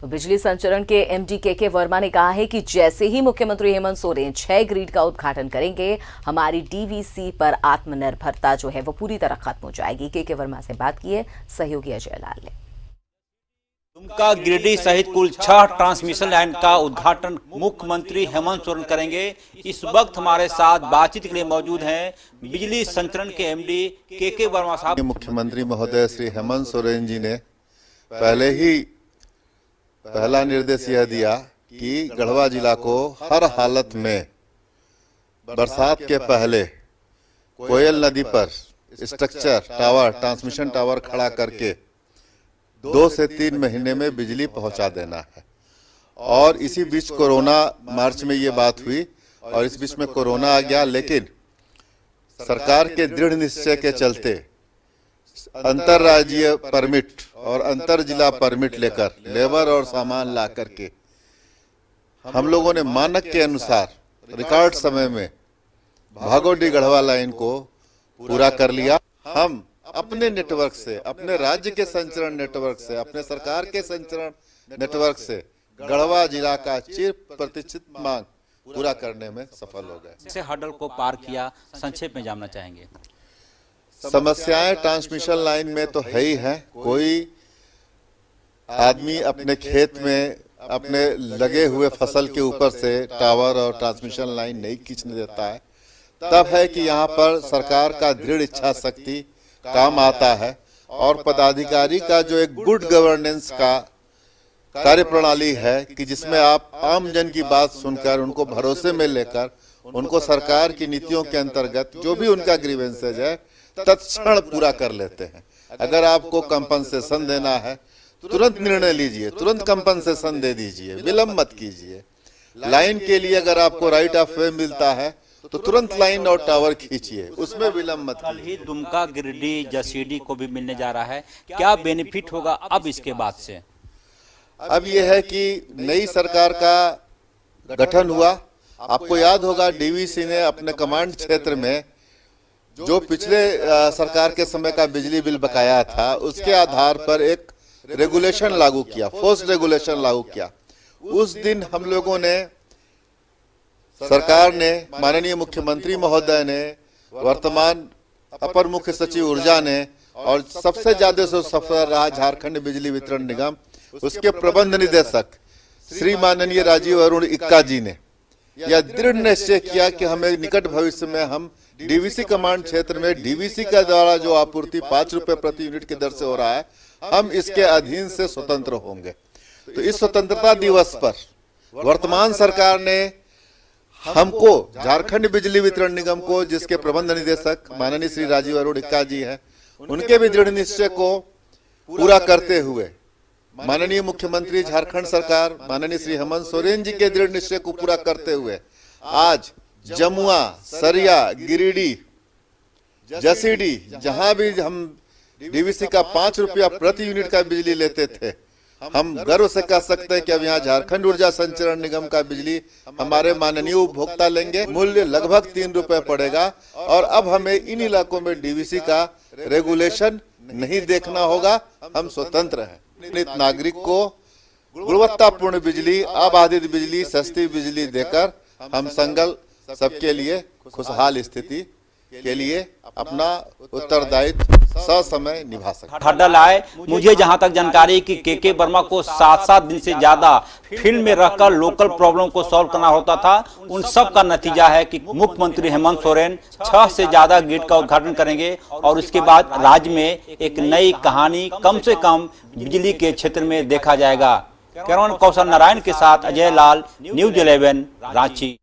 तो बिजली संचरण के एमडी के वर्मा ने कहा है कि जैसे ही मुख्यमंत्री हेमंत सोरेन 6 ग्रिड का उद्घाटन करेंगे, हमारी डीवीसी पर आत्मनिर्भरता जो है वो पूरी तरह खत्म हो जाएगी। के वर्मा से बात की है सहयोगी अजय लाल ने। दुमका गिरिडीह सहित कुल 6 ट्रांसमिशन लाइन का उद्घाटन मुख्यमंत्री हेमंत सोरेन करेंगे। इस वक्त हमारे साथ बातचीत के लिए मौजूद हैं बिजली संचरण के एमडी के वर्मा साहब। मुख्यमंत्री महोदय श्री हेमंत सोरेन जी ने पहले ही पहला निर्देश यह दिया कि गढ़वा जिला को हर हालत में बरसात के पहले कोयल नदी पर स्ट्रक्चर टावर, ट्रांसमिशन टावर खड़ा करके 2 से 3 महीने में बिजली पहुंचा देना है। और इसी बीच कोरोना, मार्च में ये बात हुई और इस बीच में कोरोना आ गया, लेकिन सरकार के दृढ़ निश्चय के चलते अंतरराज्यीय परमिट और अंतर जिला परमिट लेकर लेबर और सामान ला करके हम लोगों ने मानक के अनुसार रिकॉर्ड समय में भागोडी गढ़वा लाइन को पूरा कर लिया। हम अपने नेटवर्क से, अपने राज्य के संचरण नेटवर्क से, अपने सरकार के संचरण नेटवर्क से गढ़वा जिला का चिर प्रतीक्षित मांग पूरा करने में सफल हो गए। से हर्डल को पार किया, संक्षेप में जानना चाहेंगे। समस्याएं ट्रांसमिशन लाइन में तो है ही है। कोई आदमी अपने खेत में अपने लगे हुए फसल के ऊपर से टावर और ट्रांसमिशन लाइन नहीं खींचने देता है। तब है कि यहाँ पर सरकार का दृढ़ इच्छा शक्ति काम आता है और पदाधिकारी का जो एक गुड गवर्नेंस का कार्यप्रणाली है कि जिसमें आप आम जन की बात सुनकर उनको भरोसे में लेकर उनको सरकार की नीतियों के अंतर्गत जो भी उनका ग्रीवेंसेज है तत्क्षण पूरा कर लेते हैं। अगर आपको कंपनसेशन देना है तुरंत निर्णय लीजिए, तुरंत कंपनसेशन दे दीजिए, विलंब मत कीजिए। लाइन के लिए अगर आपको राइट ऑफ वे मिलता है तो तुरंत लाइन और टावर खींचिए, उसमें विलंब मत कीजिए। कल ही दुमका गिरिडीह जसीडीह को भी मिलने जा रहा है, क्या बेनिफिट होगा अब इसके बाद से? अब यह है कि नई सरकार का गठन हुआ। आपको याद होगा डीवीसी ने अपने कमांड क्षेत्र में जो पिछले सरकार के समय का बिजली बिल बकाया था उसके आधार पर एक रेगुलेशन लागू किया, फोर्स रेगुलेशन लागू किया। उस दिन हम लोगों ने, सरकार ने, माननीय मुख्यमंत्री महोदय ने, वर्तमान अपर मुख्य सचिव ऊर्जा ने और सबसे ज्यादा से सफल रहा झारखंड बिजली वितरण निगम, उसके प्रबंध निदेशक श्री माननीय राजीव अरुण इक्का जी ने यह दृढ़ निश्चय किया कि हमें निकट भविष्य में हम डीवीसी कमांड क्षेत्र में डीवीसी के द्वारा जो आपूर्ति 5 रुपए प्रति यूनिट की दर से हो रहा है, हम इसके अधीन से स्वतंत्र होंगे। तो इस स्वतंत्रता दिवस पर वर्तमान सरकार ने हमको, झारखंड बिजली वितरण निगम को, जिसके प्रबंध निदेशक माननीय श्री राजीव अरुण इक्का जी हैं, उनके भी दृढ़ निश्चय को पूरा करते हुए माननीय मुख्यमंत्री झारखंड सरकार माननीय श्री हेमंत सोरेन जी के दृढ़ निश्चय को पूरा करते हुए आज जमुआ, सरिया, गिरिडीह, जसीडीह, जहां भी हम डीवीसी का 5 रुपया प्रति यूनिट का बिजली लेते थे, हम गर्व से कह सकते हैं कि अब यहाँ झारखंड ऊर्जा संचरण निगम का बिजली हमारे माननीय उपभोक्ता लेंगे। मूल्य लगभग 3 रुपए पड़ेगा और अब हमें इन इलाकों में डीवीसी का रेगुलेशन नहीं देखना होगा, हम स्वतंत्र हैं। नागरिक को गुणवत्तापूर्ण बिजली, अबाधित बिजली, सस्ती बिजली देकर हम संगल सबके लिए खुशहाल स्थिति के लिए अपना उत्तरदायित्व ससमय निभा सकते। हर्डल आए, मुझे जहां तक जानकारी कि के वर्मा को 7-7 दिन से ज्यादा फील्ड में रहकर लोकल प्रॉब्लम को सॉल्व करना होता था। उन सब का नतीजा है कि मुख्यमंत्री हेमंत सोरेन 6 से ज्यादा गेट का उद्घाटन करेंगे और उसके बाद राज्य में एक नई कहानी कम से कम बिजली के क्षेत्र में देखा जाएगा। कैमरामैन कौशल नारायण के साथ अजय लाल, न्यूज़ 11, रांची।